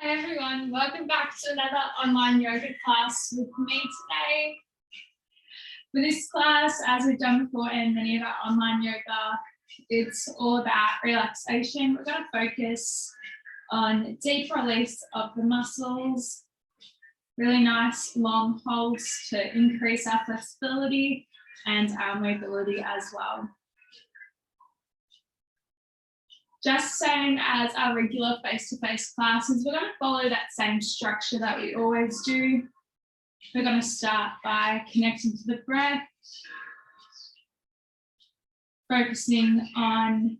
Hi everyone, welcome back to another online yoga class with me today. For this class, as we've done before in many of our online yoga, it's all about relaxation. We're going to focus on deep release of the muscles, really nice long holds to increase our flexibility and our mobility as well. Just same as our regular face-to-face classes, we're going to follow that same structure that we always do. We're going to start by connecting to the breath, focusing on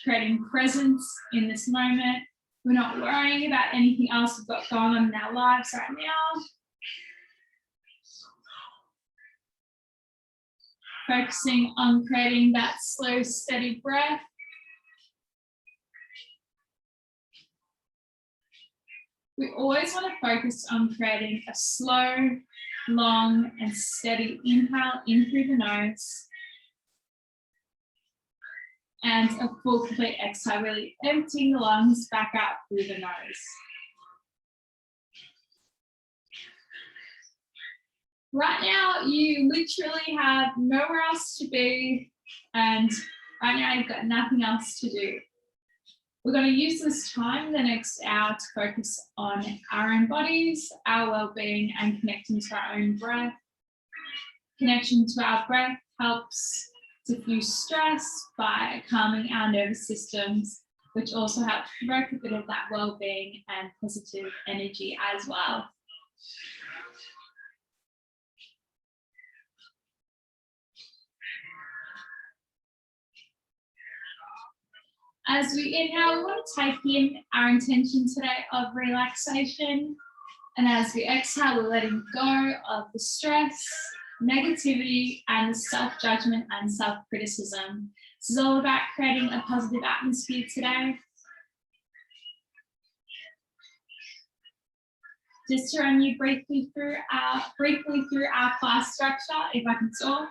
creating presence in this moment. We're not worrying about anything else we've got going on in our lives right now. Focusing on creating that slow, steady breath. We always want to focus on creating a slow, long and steady inhale in through the nose and a full complete exhale, really emptying the lungs back out through the nose. Right now, you literally have nowhere else to be, and right now you've got nothing else to do. We're going to use this time, the next hour, to focus on our own bodies, our well-being, and connecting to our own breath. Connection to our breath helps diffuse stress by calming our nervous systems, which also helps provoke a bit of that well-being and positive energy as well. As we inhale, we want to take in our intention today of relaxation. And as we exhale, we're letting go of the stress, negativity, and the self-judgment and self-criticism. This is all about creating a positive atmosphere today. Just to run you briefly through our class structure, if I can talk.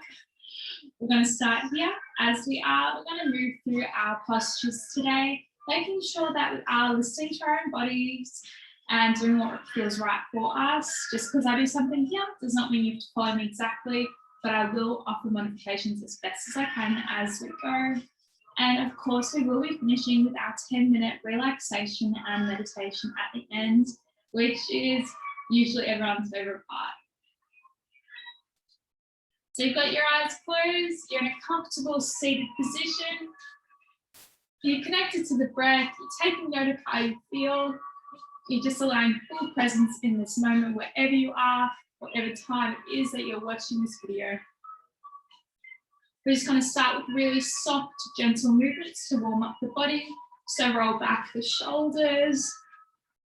We're going to start here. As we're going to move through our postures today, making sure that we are listening to our own bodies and doing what feels right for us. Just because I do something here does not mean you have to follow me exactly, but I will offer modifications as best as I can as we go. And of course, we will be finishing with our 10-minute relaxation and meditation at the end, which is usually everyone's favorite part. So you've got your eyes closed, you're in a comfortable seated position. You're connected to the breath, you're taking note of how you feel. You're just allowing full presence in this moment wherever you are, whatever time it is that you're watching this video. We're just going to start with really soft, gentle movements to warm up the body. So roll back the shoulders.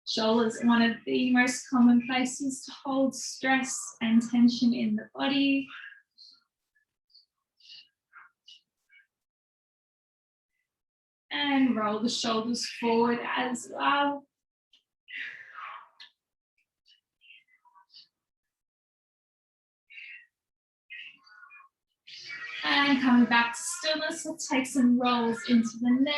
Shoulders are one of the most common places to hold stress and tension in the body. And roll the shoulders forward as well. And coming back to stillness, we'll take some rolls into the neck.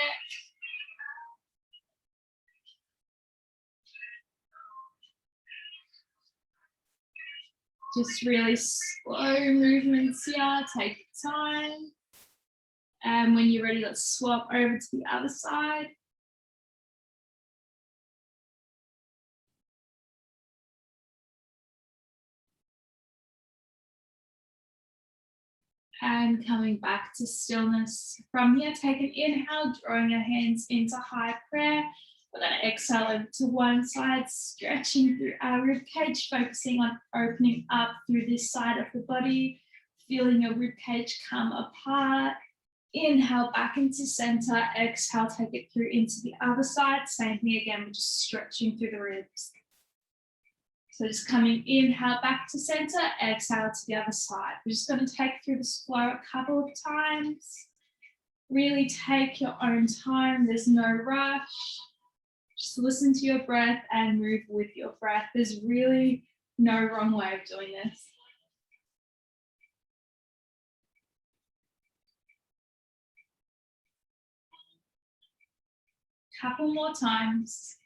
Just really slow movements here, take your time. And when you're ready, let's swap over to the other side. And coming back to stillness. From here, take an inhale, drawing your hands into high prayer. We're going to exhale over to one side, stretching through our ribcage, focusing on opening up through this side of the body, feeling your ribcage come apart. Inhale back into center, exhale, take it through into the other side. Same thing again, we're just stretching through the ribs. So just coming, inhale back to center, exhale to the other side. We're just going to take through this flow a couple of times. Really take your own time, there's no rush. Just listen to your breath and move with your breath. There's really no wrong way of doing this. Couple more times.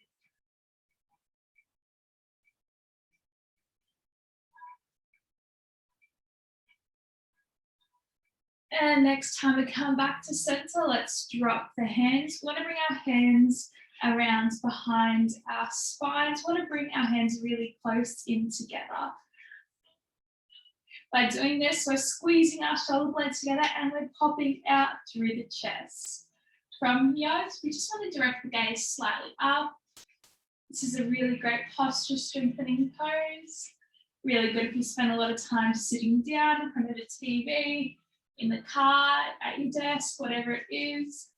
And next time we come back to center, let's drop the hands. We want to bring our hands around behind our spines. We want to bring our hands really close in together. By doing this, we're squeezing our shoulder blades together and we're popping out through the chest. From here, we just want to direct the gaze slightly up. This is a really great posture strengthening pose. Really good if you spend a lot of time sitting down in front of the TV, in the car, at your desk, whatever it is.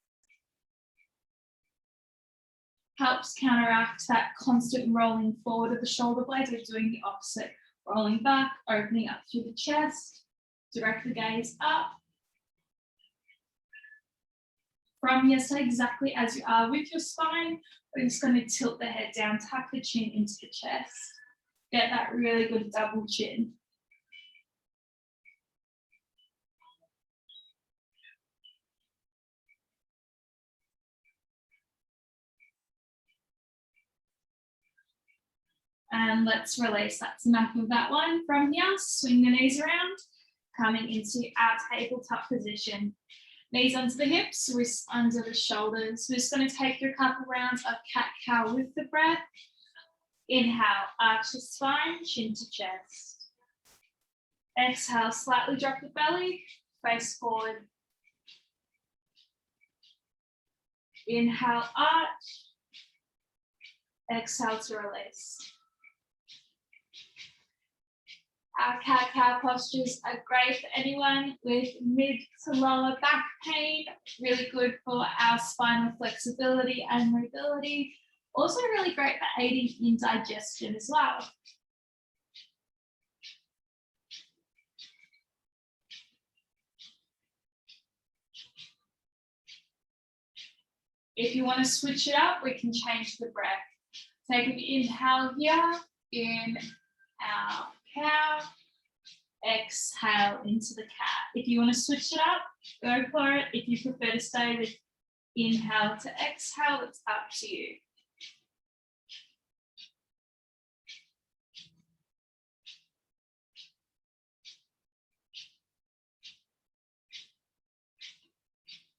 Helps counteract that constant rolling forward of the shoulder blades. We're doing the opposite, rolling back, opening up through the chest, direct the gaze up. From here, stay exactly as you are with your spine. We're just going to tilt the head down, tuck the chin into the chest. Get that really good double chin. And let's release. That's enough of that one. From here, swing the knees around, coming into our tabletop position. Knees onto the hips, wrists under the shoulders. We're just going to take through a couple rounds of cat-cow with the breath. Inhale, arch the spine, chin to chest. Exhale, slightly drop the belly, face forward. Inhale, arch. Exhale to release. Our cat-cow postures are great for anyone with mid to lower back pain, really good for our spinal flexibility and mobility. Also really great for aiding in digestion as well. If you want to switch it up, we can change the breath. Take an inhale here, in our cow, exhale into the cat. If you want to switch it up, go for it. If you prefer to stay with inhale to exhale, it's up to you.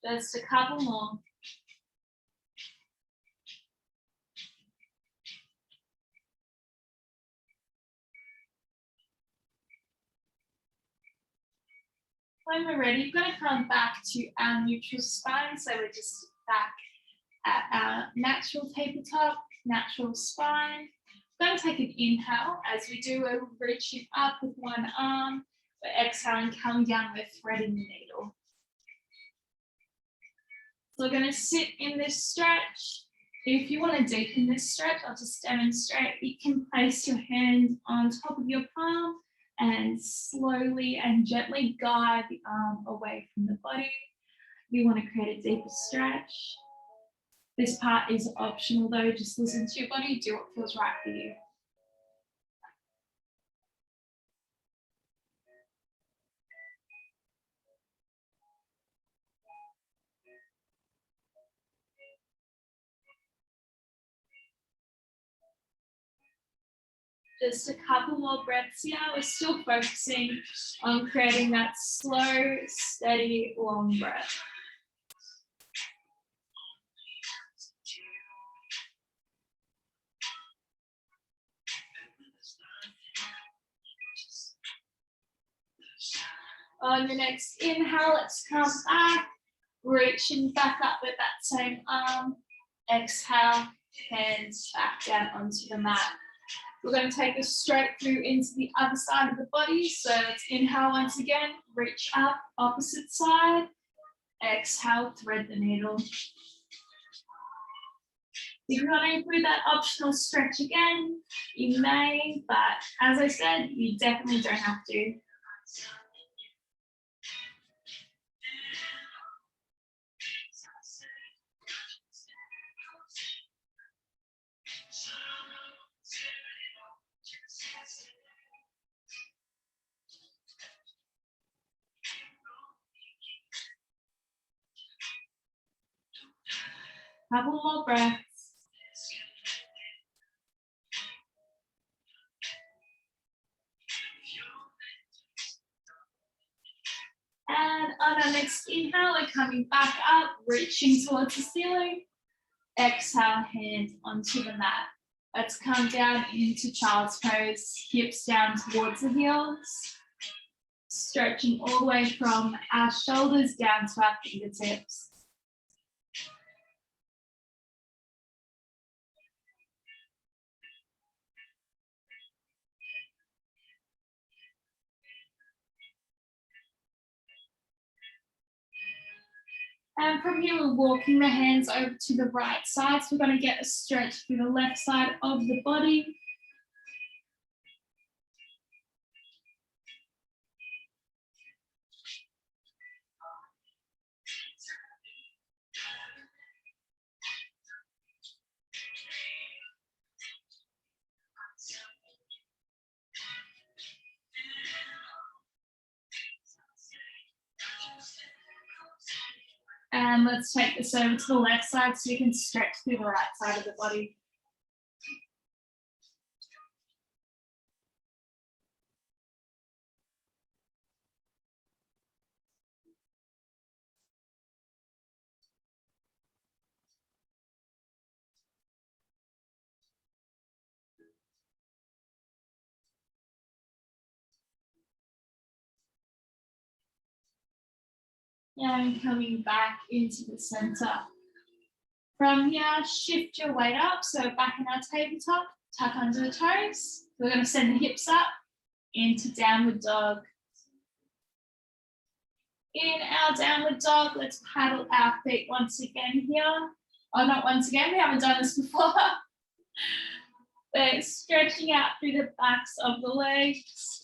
Just a couple more. When we're ready, you're going to come back to our neutral spine. So we're just back at our natural tabletop, natural spine. We're going to take an inhale. As we do, we're reaching up with one arm. We're exhaling, coming down, we're threading the needle. So we're going to sit in this stretch. If you want to deepen this stretch, I'll just demonstrate. You can place your hand on top of your palm and slowly and gently guide the arm away from the body. You want to create a deeper stretch. This part is optional though, just listen to your body, do what feels right for you. Just a couple more breaths here. We're still focusing on creating that slow, steady, long breath. On the next inhale, let's come back, reaching back up with that same arm. Exhale, hands back down onto the mat. We're going to take this straight through into the other side of the body. So let's inhale once again, reach up, opposite side. Exhale, thread the needle. If you want to include that optional stretch again, you may, but as I said, you definitely don't have to. Couple more breaths. And on our next inhale, we're coming back up, reaching towards the ceiling. Exhale, hands onto the mat. Let's come down into child's pose, hips down towards the heels. Stretching all the way from our shoulders down to our fingertips. And from here, we're walking the hands over to the right side. So we're going to get a stretch through the left side of the body. And let's take this over to the left side so you can stretch through the right side of the body. And coming back into the center. From here, shift your weight up. So back in our tabletop, tuck under the toes. We're going to send the hips up into downward dog. In our downward dog, let's paddle our feet once again here. Oh, not once again, we haven't done this before. We're stretching out through the backs of the legs.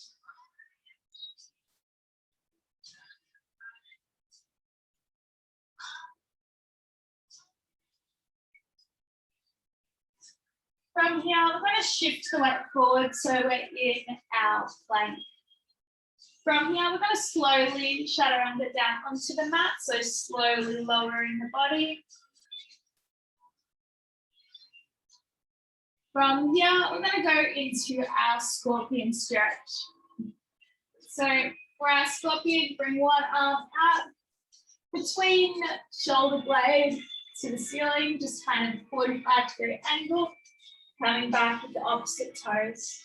From here, we're going to shift the weight forward so we're in our plank. From here, we're going to slowly chaturanga down onto the mat, so slowly lowering the body. From here, we're going to go into our scorpion stretch. So for our scorpion, bring one arm out between shoulder blade to the ceiling, just kind of 45-degree angle. Coming back with the opposite toes.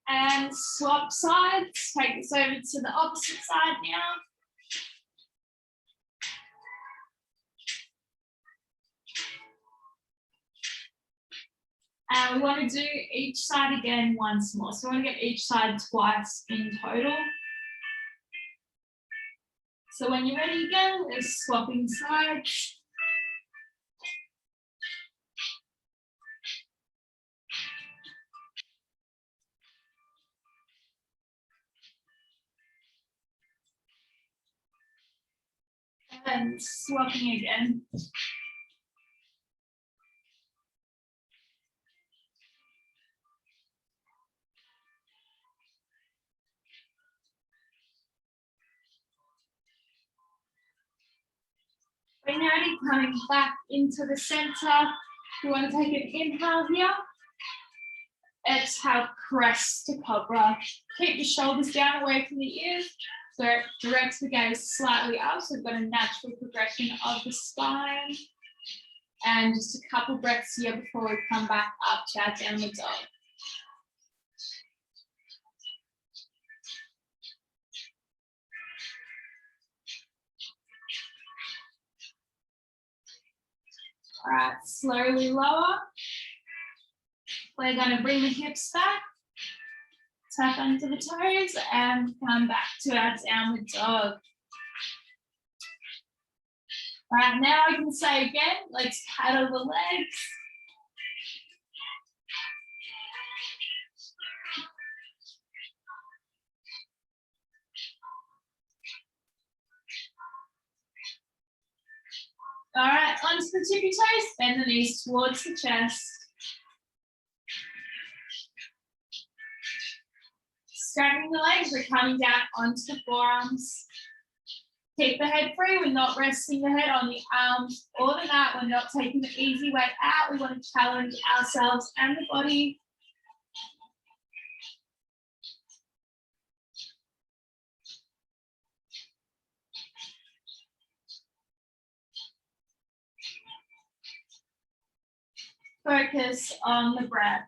And swap sides. Take this over to the opposite side now. And we want to do each side again once more. So we want to get each side twice in total. So when you're ready again, we're swapping sides. And swapping again. We're now coming back into the center. We want to take an inhale here. Exhale, crest to cobra. Keep your shoulders down away from the ears. So direct the gaze slightly up. So we've got a natural progression of the spine. And just a couple breaths here before we come back up to our downward dog. All right, slowly lower. We're going to bring the hips back, tuck under the toes, and come back to our downward dog. All right, now I can say again, let's paddle the legs. All right, onto the tippy toes, bend the knees towards the chest. Straightening the legs, we're coming down onto the forearms. Keep the head free. We're not resting the head on the arms or the mat. We're not taking the easy way out. We want to challenge ourselves and the body. Focus on the breath.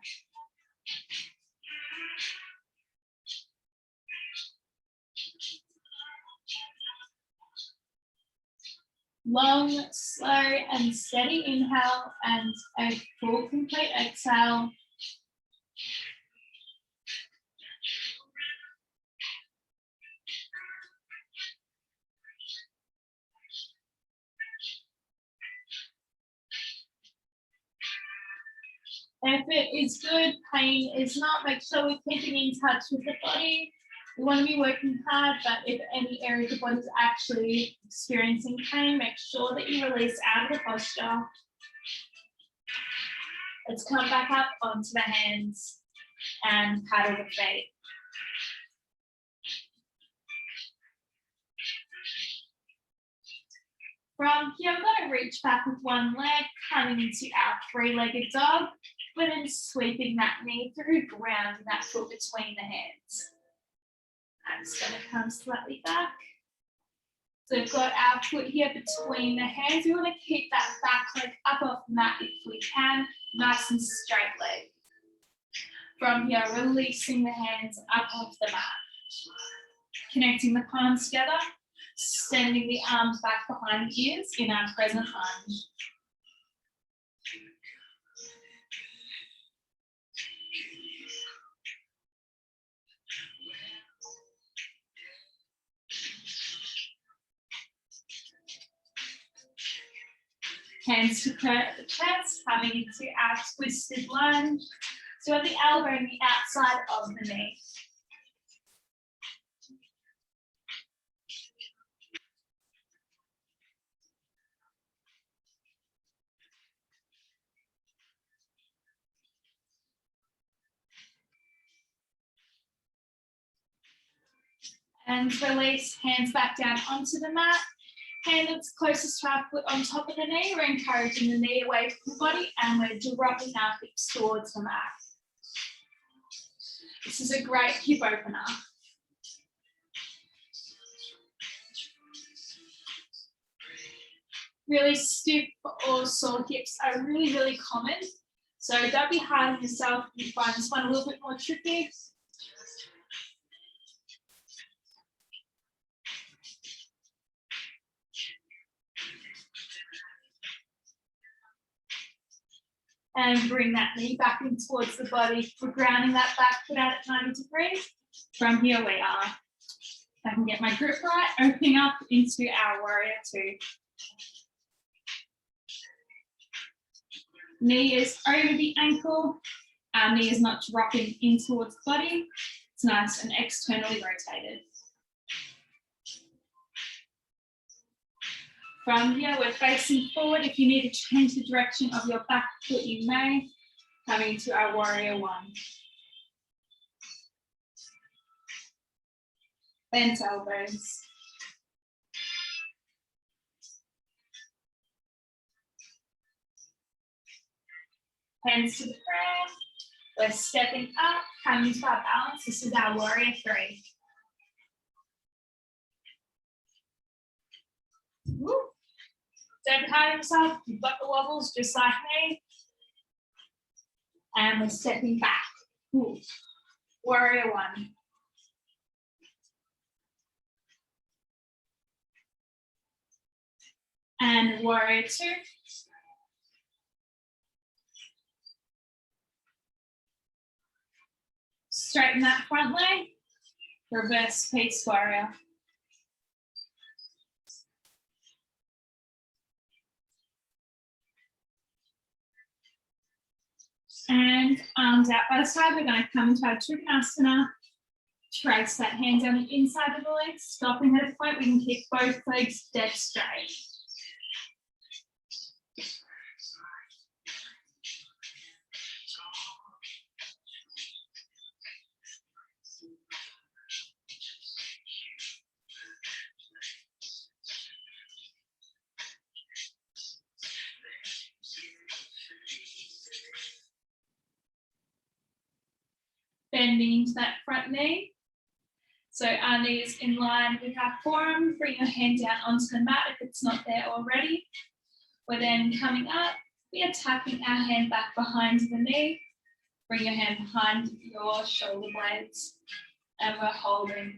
Long, slow, and steady inhale and a full, complete exhale. Effort is good, pain is not. Make sure we're keeping in touch with the body. We want to be working hard, but if any area of the body is actually experiencing pain, make sure that you release out of the posture. Let's come back up onto the hands and paddle the feet. From here, I'm going to reach back with one leg, coming into our three-legged dog, but then sweeping that knee through, grounding that foot between the hands. I'm just going to come slightly back. So we've got our foot here between the hands. We want to keep that back leg up off the mat if we can, nice and straight leg. From here, releasing the hands up off the mat. Connecting the palms together, sending the arms back behind the ears in our present lunge. Hands to curl at the chest, coming into our twisted lunge. So at the elbow and the outside of the knee. And release, hands back down onto the mat. Hand that's closest to our foot on top of the knee. We're encouraging the knee away from the body and we're dropping our hips towards the mat. This is a great hip opener. Really stiff or sore hips are really, really common. So don't be hard on yourself if you find this one a little bit more tricky. And bring that knee back in towards the body. We're grounding that back foot out at 90 degrees. From here we are. If I can get my grip right, opening up into our warrior two. Knee is over the ankle. Our knee is not dropping in towards the body. It's nice and externally rotated. From here, we're facing forward. If you need to change the direction of your back foot, you may. Coming to our warrior one. Bent elbows. Hands to the ground. We're stepping up, coming to our balance. This is our warrior three. Woo. Don't hide yourself. You've got the wobbles just like me. And we're stepping back. Woo. Warrior one. And warrior two. Straighten that front leg. Reverse peace warrior. And arms out by the side. We're going to come into our Trikonasana. Trace that hand down the inside of the legs, stopping at a point. We can keep both legs dead straight. bending into that front knee. So our knees in line with our forearm. Bring your hand down onto the mat if it's not there already. We're then coming up. We are tapping our hand back behind the knee. Bring your hand behind your shoulder blades. And we're holding.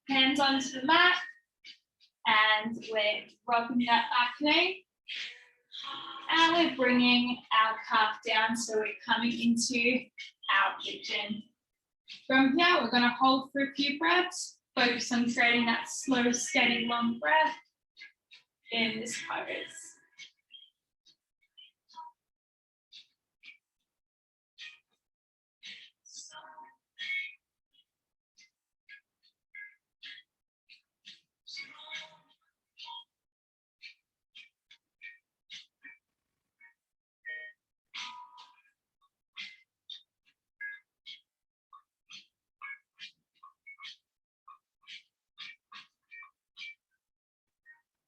Hands onto the mat, and we're rocking that back knee. And we're bringing our calf down, so we're coming into our pigeon. From here, we're going to hold for a few breaths, focus on creating that slow, steady, long breath in this pose.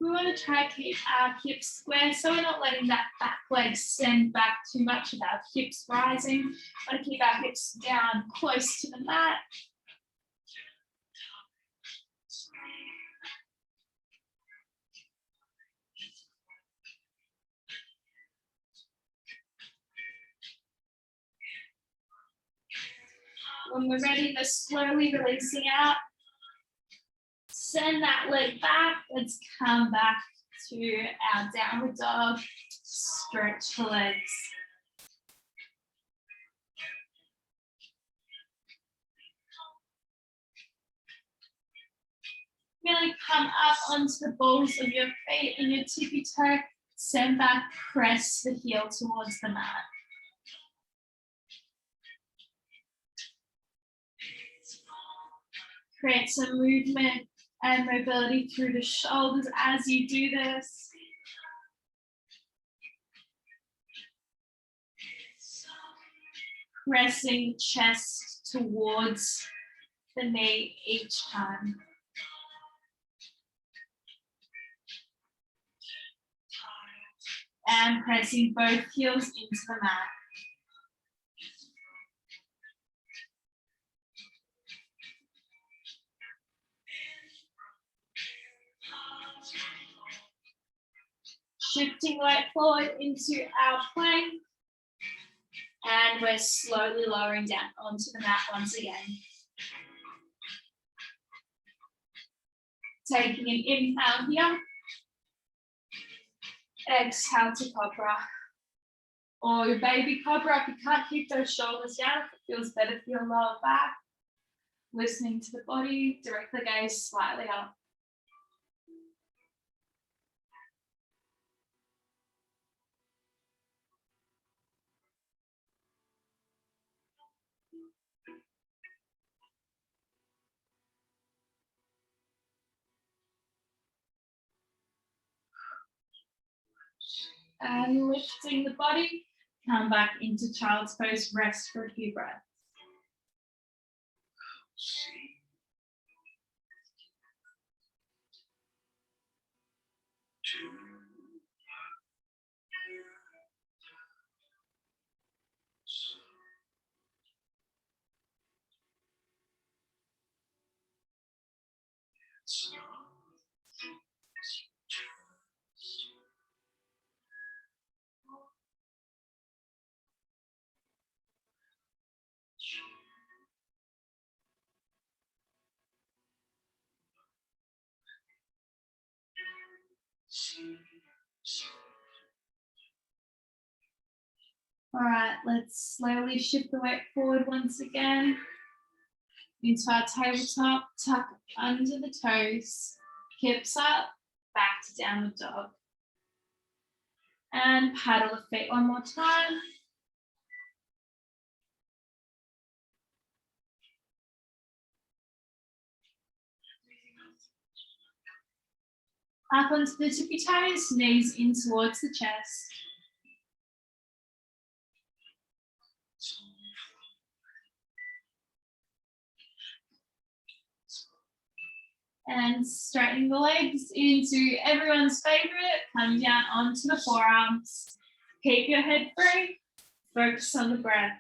We want to try to keep our hips square, so we're not letting that back leg send back too much with our hips rising. We want to keep our hips down close to the mat. When we're ready, we're slowly releasing out. Send that leg back. Let's come back to our downward dog. Stretch the legs. Really come up onto the balls of your feet and your tippy toe. Send back, press the heel towards the mat. Create some movement and mobility through the shoulders as you do this. Pressing the chest towards the knee each time. And pressing both heels into the mat. Shifting weight forward into our plank. And we're slowly lowering down onto the mat once again. Taking an inhale here. Exhale to cobra. Or your baby cobra. If you can't keep those shoulders down, if it feels better for your lower back. Listening to the body, direct the gaze slightly up. And lifting the body, come back into child's pose, rest for a few breaths. All right, let's slowly shift the weight forward once again into our tabletop, tuck under the toes, hips up, back to downward dog. And paddle the feet one more time. Up onto the tippy toes, knees in towards the chest. And straighten the legs into everyone's favorite. Come down onto the forearms. Keep your head free. Focus on the breath.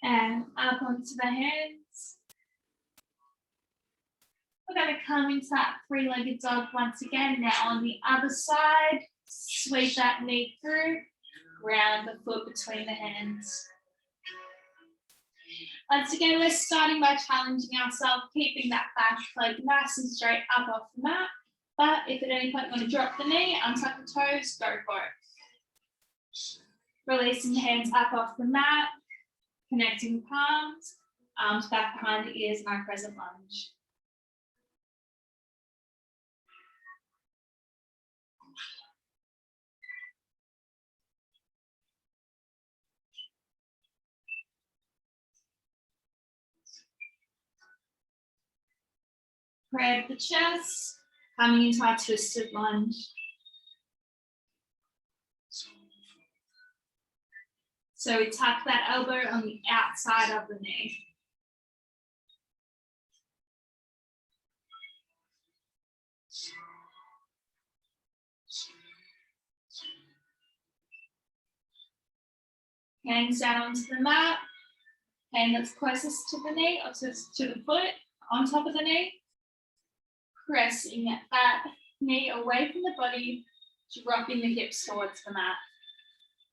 And up onto the hands. We're going to come into that three-legged dog once again. Now on the other side, sweep that knee through, ground the foot between the hands. Once again, we're starting by challenging ourselves, keeping that back leg nice and straight up off the mat. But if at any point you want to drop the knee, untuck the toes, go for it. Releasing the hands up off the mat, connecting palms, arms back behind the ears in our crescent lunge. Spread the chest, coming into our twisted lunge. So we tuck that elbow on the outside of the knee. Hands down onto the mat. Hand that's closest to the knee or to the foot on top of the knee. Pressing that knee away from the body, dropping the hips towards the mat.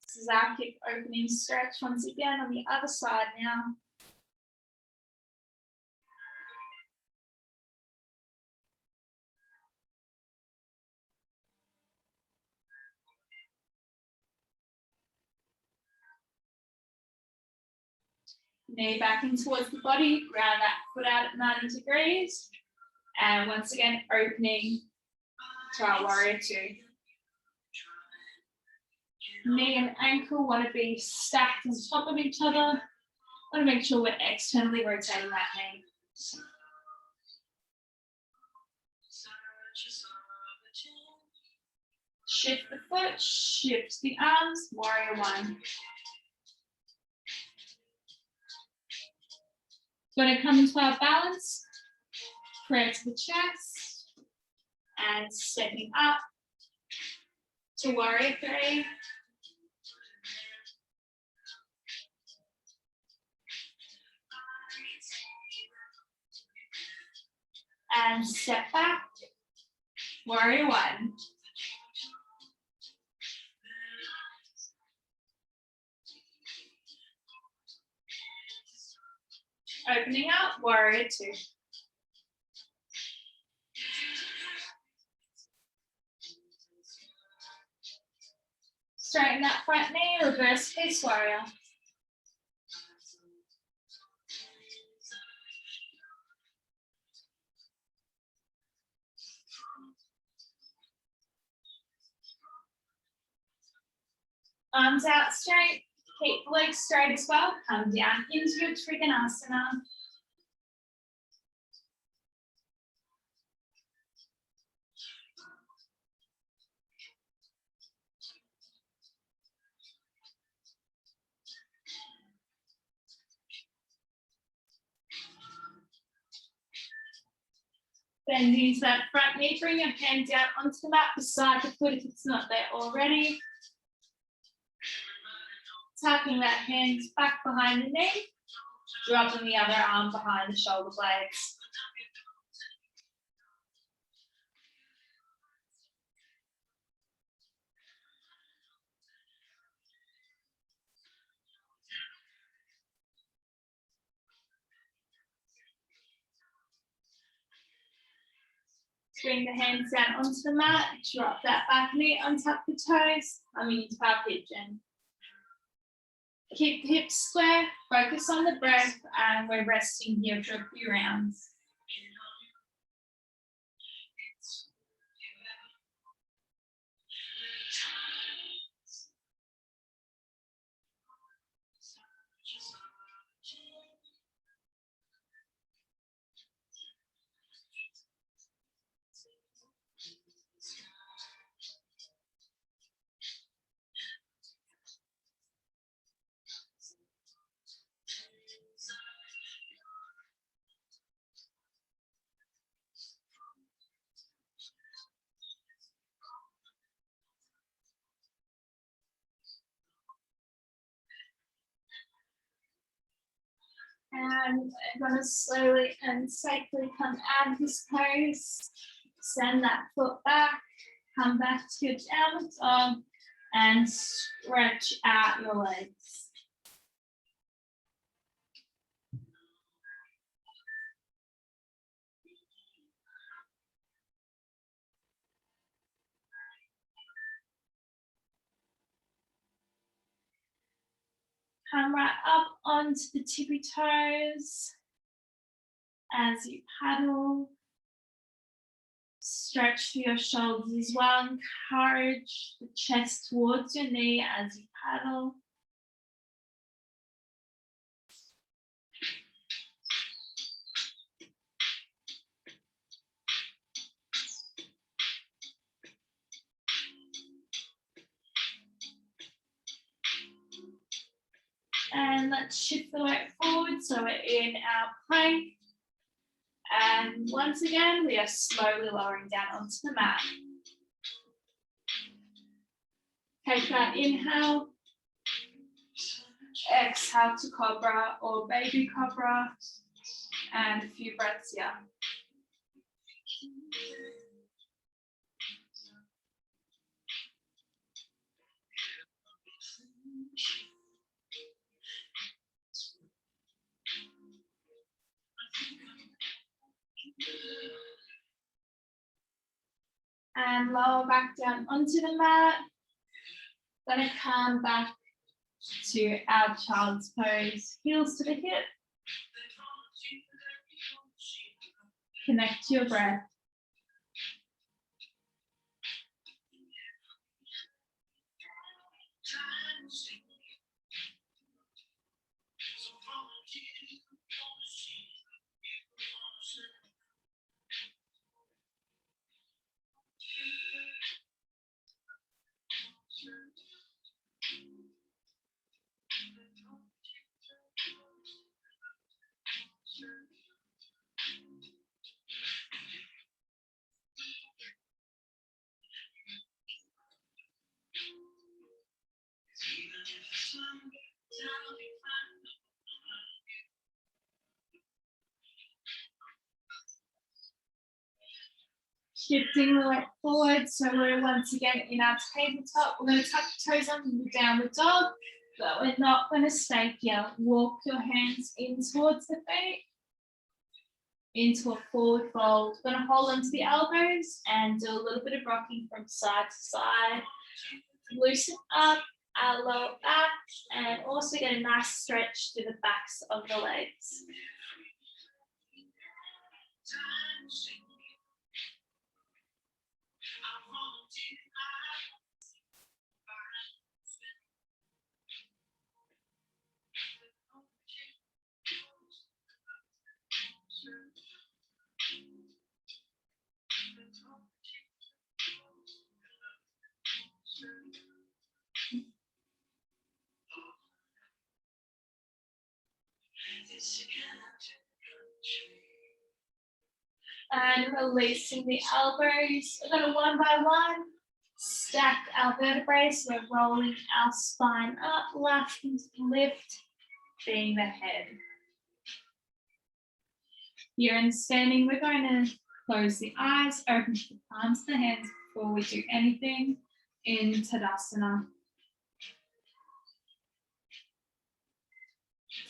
This is our hip opening stretch once again on the other side now. Knee back in towards the body, ground that foot out at 90 degrees. And once again, opening to our warrior two. Knee and ankle want to be stacked on top of each other. Want to make sure we're externally rotating that knee. Shift the foot, shift the arms, warrior one. Going to come into our balance, prayer to the chest, and stepping up to warrior three. And step back, warrior one. Opening up, warrior two. Straighten that front knee, reverse face warrior. Arms out straight, keep the legs straight as well. Come down into your Trikonasana. Bend into that front knee, bring your hand down onto the mat beside the foot if it's not there already. Tucking that hand back behind the knee, dropping the other arm behind the shoulder blades. Bring the hands down onto the mat, drop that back knee, untuck the toes, coming into our pigeon. Keep the hips square, focus on the breath, and we're resting here for a few rounds. And I'm going to slowly and safely come out of this pose. Send that foot back, come back to your downward dog, and stretch out your legs. Come right up onto the tippy toes as you paddle. Stretch through your shoulders as well. Encourage the chest towards your knee as you paddle. And let's shift the weight forward so we're in our plank. And once again, we are slowly lowering down onto the mat. Take that inhale. Exhale to cobra or baby cobra. And a few breaths here. And lower back down onto the mat. Gonna come back to our child's pose, heels to the hip. Connect to your breath. Shifting the weight forward, so we're once again in our tabletop. We're going to tuck the toes under the downward dog, but we're not going to stay here. Walk your hands in towards the feet, into a forward fold. We're going to hold onto the elbows and do a little bit of rocking from side to side. Loosen up our lower back and also get a nice stretch through the backs of the legs. And releasing the elbows. We're going to one by one stack our vertebrae. So we're rolling our spine up, left lift being the head. Here in standing, we're going to close the eyes, open the palms of the hands before we do anything in Tadasana.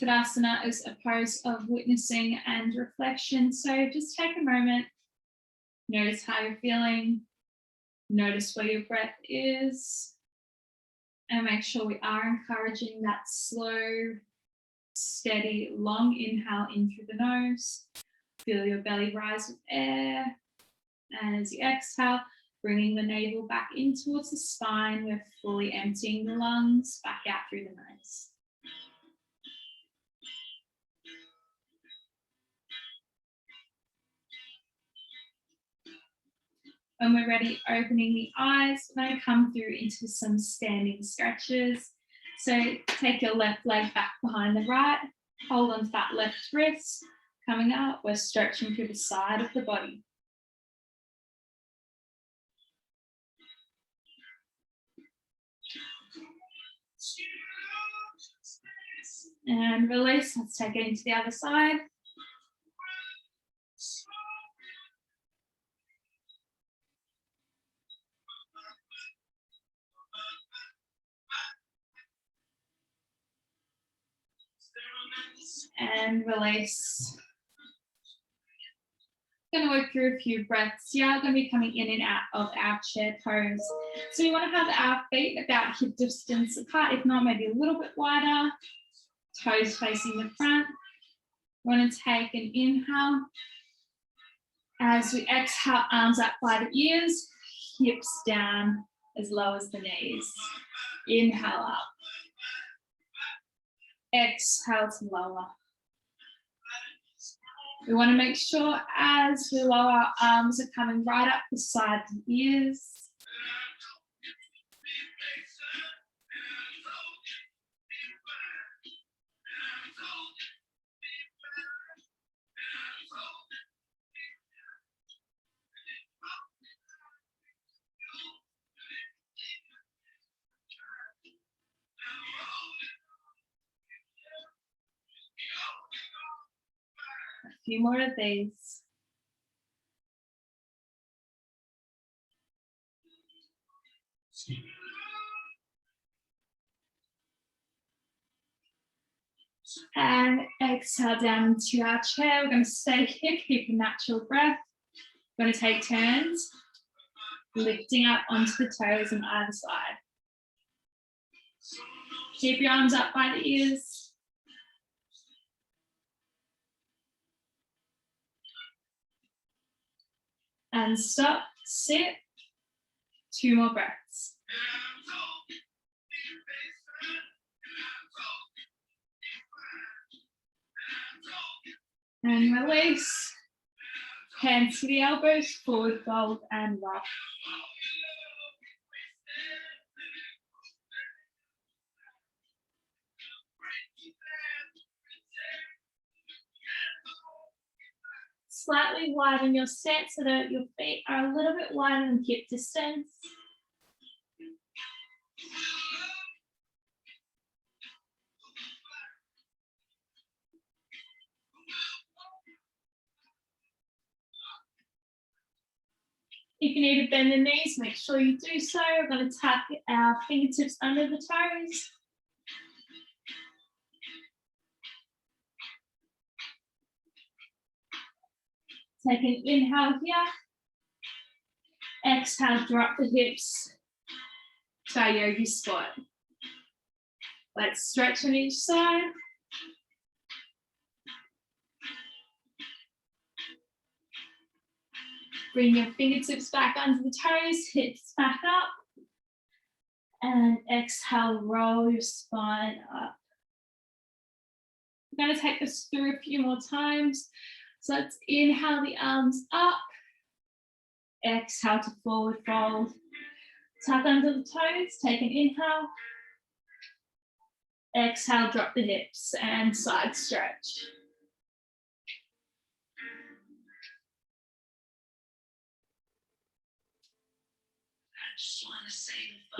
Tadasana is a pose of witnessing and reflection. So just take a moment, notice how you're feeling, notice where your breath is, and make sure we are encouraging that slow, steady, long inhale in through the nose. Feel your belly rise with air. And as you exhale, bringing the navel back in towards the spine, we're fully emptying the lungs back out through the nose. When we're ready, opening the eyes, we're going to come through into some standing stretches. So take your left leg back behind the right, hold on to that left wrist. Coming up, we're stretching through the side of the body. And release. Let's take it into the other side. And release. Going to work through a few breaths. Yeah, we're going to be coming in and out of our chair pose. So we want to have our feet about hip distance apart, if not maybe a little bit wider, toes facing the front. We want to take an inhale. As we exhale, arms up by the ears, hips down as low as the knees. Inhale up. Exhale to lower. We want to make sure as we lower, our arms are coming right up the side of the ears. A few more of these. And exhale down into our chair. We're going to stay here, keep a natural breath. We're going to take turns, lifting up onto the toes on either side. Keep your arms up by the ears. And stop, sit, 2 more breaths. And release. Hands to the elbows, forward fold and rock. Slightly widen your stance so that your feet are a little bit wider than hip distance. If you need to bend the knees, make sure you do so. We're going to tuck our fingertips under the toes. Take an inhale here. Exhale, drop the hips to our yogi squat. Let's stretch on each side. Bring your fingertips back under the toes, hips back up. And exhale, roll your spine up. I'm going to take this through a few more times. So let's inhale the arms up. Exhale to forward fold. Tuck under the toes, take an inhale. Exhale, drop the hips and side stretch.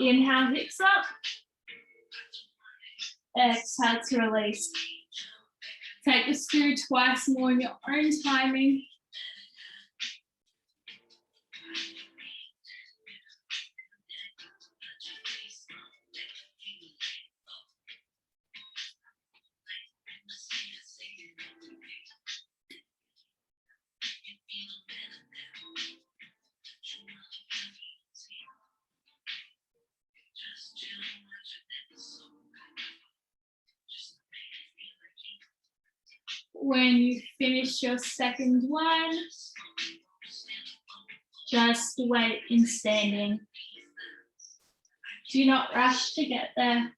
Inhale, hips up. Exhale to release. Take this through twice more in your own timing. When you finish your second one, just wait in standing. Do not rush to get there.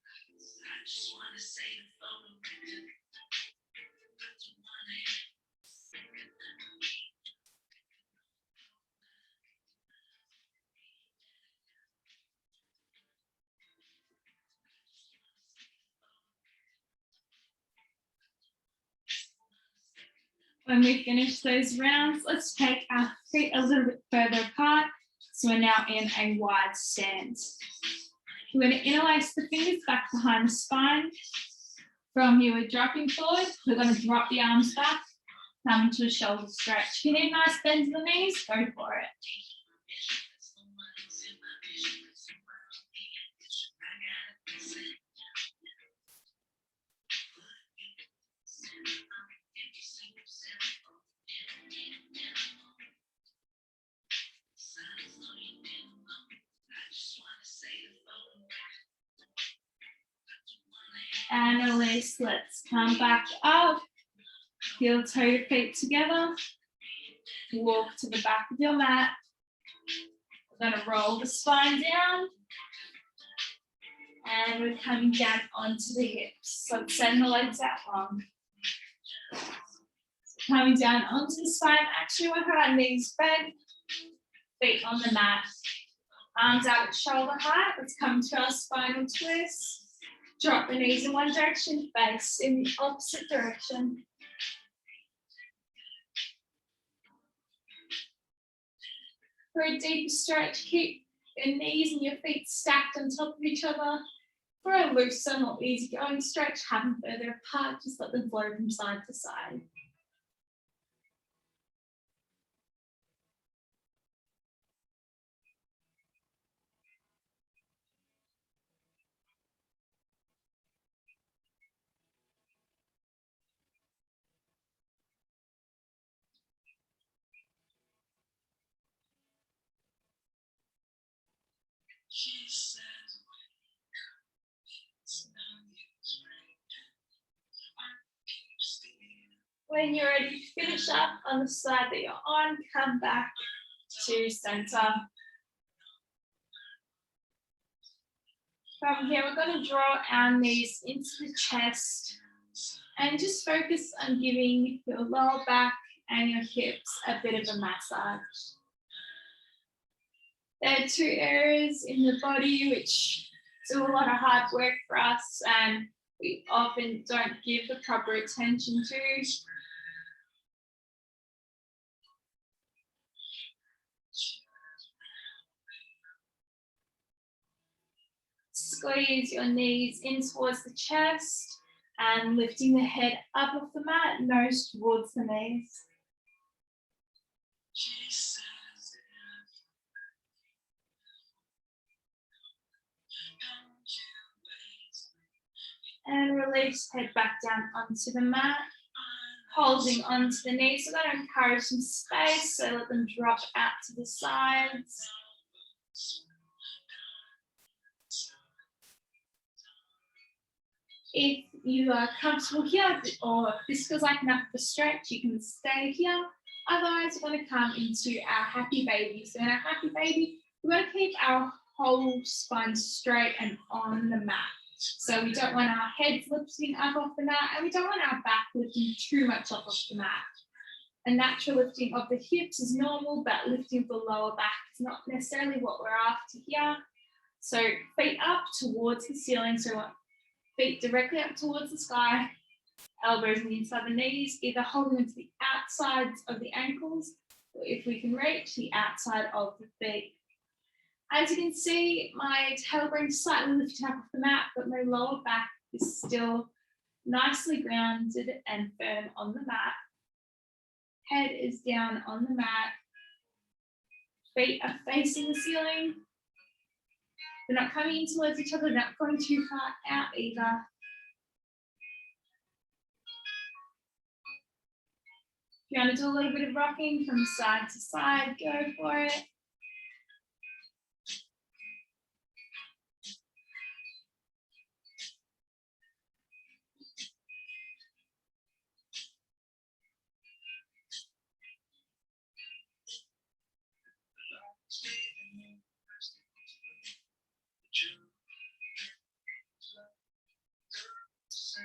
When we finish those rounds, let's take our feet a little bit further apart. So we're now in a wide stance. We're going to interlace the fingers back behind the spine. From here, we're dropping forward. We're going to drop the arms back, come into a shoulder stretch. If you need nice bend to the knees, go for it. And release. Let's come back up. Heel toe your feet together. Walk to the back of your mat. We're going to roll the spine down. And we're coming down onto the hips. So send the legs out long. So coming down onto the spine. Actually, we're our knees bent. Feet on the mat. Arms out at shoulder height. Let's come to our spinal twist. Drop the knees in one direction, face in the opposite direction. For a deeper stretch, keep your knees and your feet stacked on top of each other. For a looser, more easygoing stretch, have them further apart, just let them flow from side to side. When you're ready to finish up on the side that you're on, come back to center. From here, we're going to draw our knees into the chest and just focus on giving your lower back and your hips a bit of a massage. There are two areas in the body which do a lot of hard work for us and we often don't give the proper attention to. Squeeze your knees in towards the chest and lifting the head up off the mat, nose towards the knees. And release, head back down onto the mat, holding onto the knees. So that encourage some space, so let them drop out to the sides. If you are comfortable here, or if this feels like enough of a stretch, you can stay here. Otherwise, we're going to come into our happy baby. So in our happy baby, we're going to keep our whole spine straight and on the mat. So we don't want our heads lifting up off the mat, and we don't want our back lifting too much up off the mat. A natural lifting of the hips is normal, but lifting of the lower back is not necessarily what we're after here. So feet up towards the ceiling. So we want feet directly up towards the sky, elbows on the inside of the knees, either holding them to the outsides of the ankles, or if we can reach, the outside of the feet. As you can see, my tailbone slightly lifted up off the mat, but my lower back is still nicely grounded and firm on the mat. Head is down on the mat. Feet are facing the ceiling. They're not coming in towards each other, they're not going too far out either. If you want to do a little bit of rocking from side to side, go for it.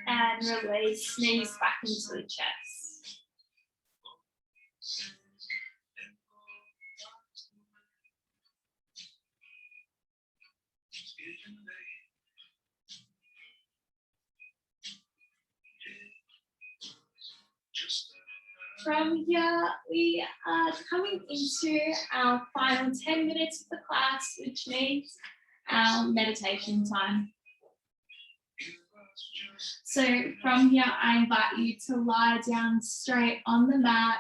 And release, knees back into the chest. From here, we are coming into our final 10 minutes of the class, which means our meditation time. So from here, I invite you to lie down straight on the mat.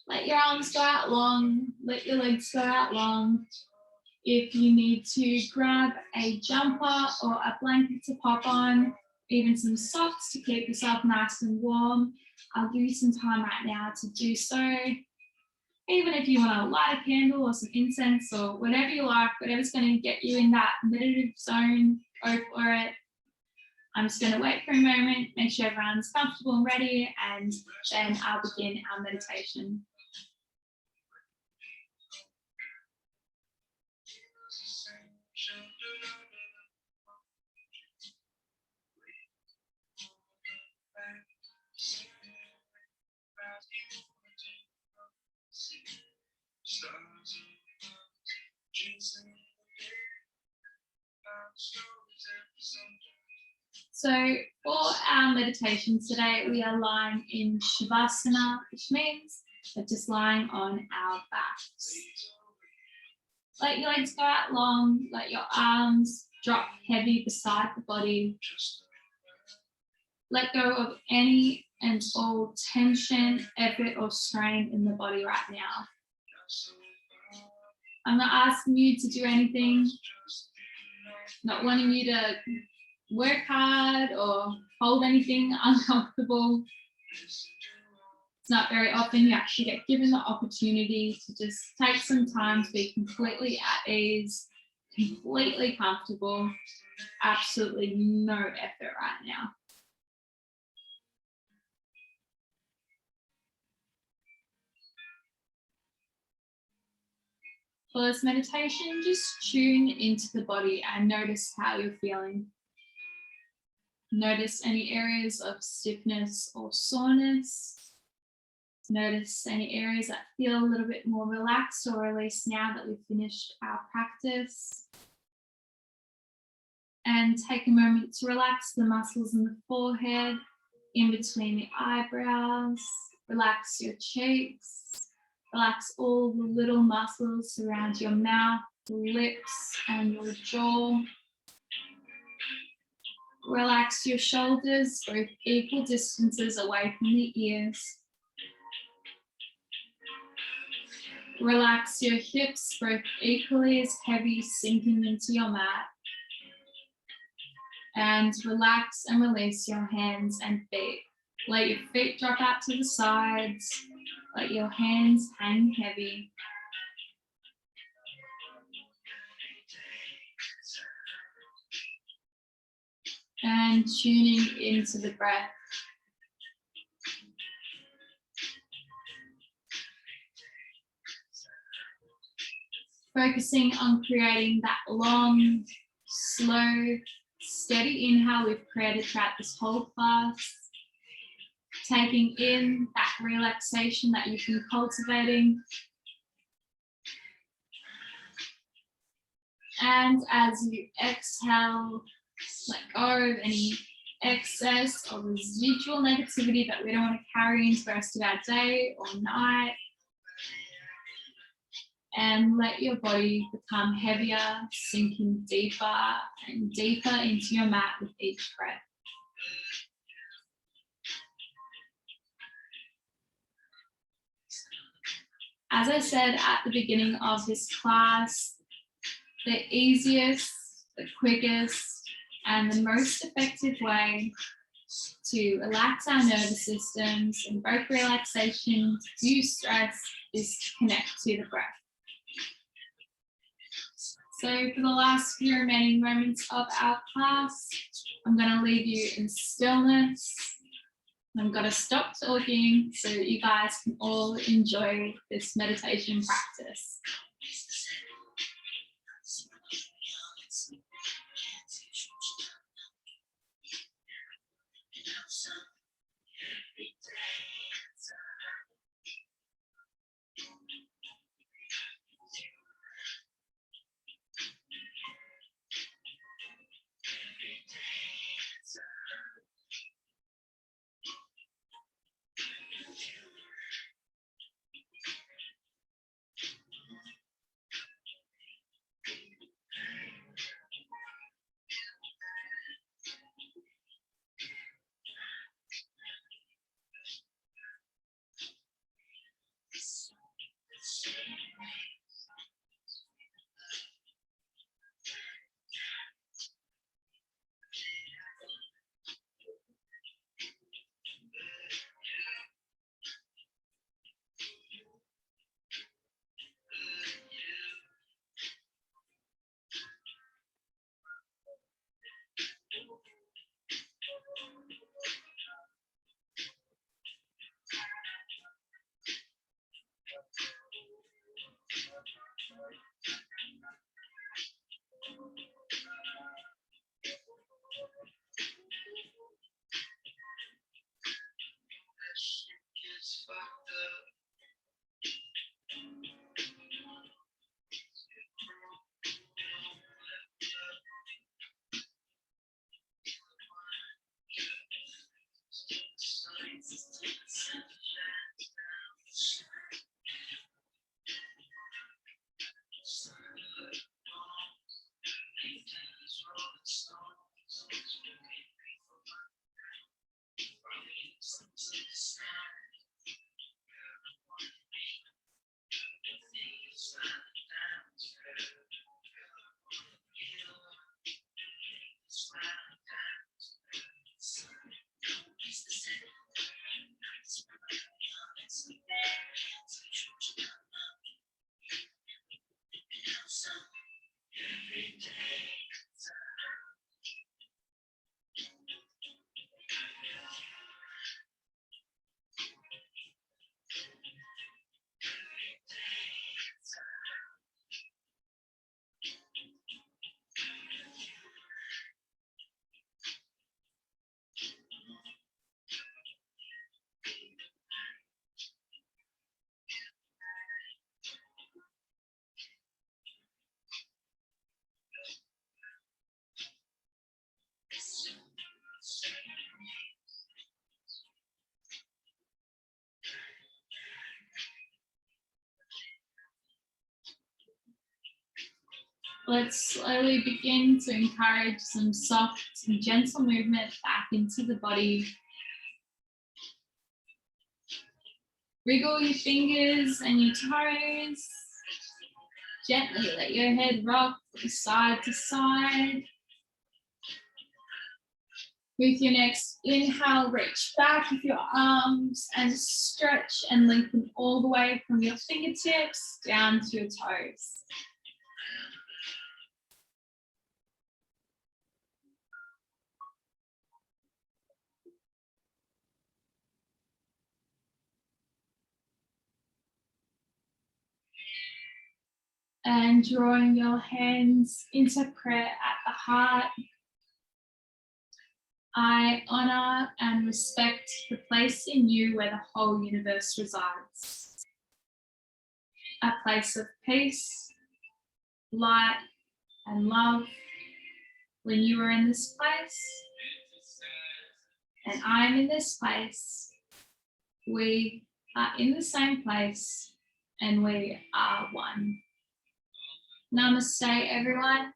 Let your arms go out long, let your legs go out long. If you need to grab a jumper or a blanket to pop on, even some socks to keep yourself nice and warm, I'll give you some time right now to do so. Even if you want to light a candle or some incense or whatever you like, whatever's going to get you in that meditative zone, go for it. I'm just going to wait for a moment, make sure everyone's comfortable and ready, and then I'll begin our meditation. So for our meditation today, we are lying in Shavasana, which means we're just lying on our backs. Let your legs go out long, let your arms drop heavy beside the body. Let go of any and all tension, effort, or strain in the body right now. I'm not asking you to do anything, not wanting you to work hard or hold anything uncomfortable. It's not very often you actually get given the opportunity to just take some time to be completely at ease, completely comfortable, absolutely no effort right now. For this meditation, just tune into the body and notice how you're feeling. Notice any areas of stiffness or soreness. Notice any areas that feel a little bit more relaxed or released now that we've finished our practice. And take a moment to relax the muscles in the forehead, in between the eyebrows. Relax your cheeks. Relax all the little muscles around your mouth, lips, and your jaw. Relax your shoulders, both equal distances away from the ears. Relax your hips, both equally as heavy, sinking into your mat. And relax and release your hands and feet. Let your feet drop out to the sides. Let your hands hang heavy. And tuning into the breath. Focusing on creating that long, slow, steady inhale we've created throughout this whole class. Taking in that relaxation that you've been cultivating. And as you exhale, let go of any excess or residual negativity that we don't want to carry into the rest of our day or night. And let your body become heavier, sinking deeper and deeper into your mat with each breath. As I said at the beginning of this class, the easiest, the quickest, and the most effective way to relax our nervous systems, invoke relaxation, reduce stress, is to connect to the breath. So for the last few remaining moments of our class, I'm going to leave you in stillness. I'm going to stop talking so that you guys can all enjoy this meditation practice. Let's slowly begin to encourage some soft and gentle movement back into the body. Wriggle your fingers and your toes. Gently let your head rock from side to side. With your next inhale, reach back with your arms and stretch and lengthen all the way from your fingertips down to your toes. And drawing your hands into prayer at the heart. I honor and respect the place in you where the whole universe resides. A place of peace, light, and love. When you are in this place, and I am in this place, we are in the same place, and we are one. Namaste, everyone.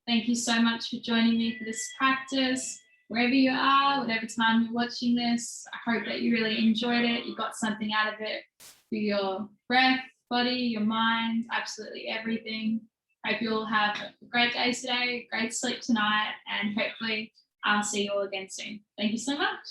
Thank you so much for joining me for this practice. Wherever you are, whatever time you're watching this, I hope that you really enjoyed it. You got something out of it for your breath, body, your mind, absolutely everything. Hope you all have a great day today, great sleep tonight, and hopefully I'll see you all again soon. Thank you so much.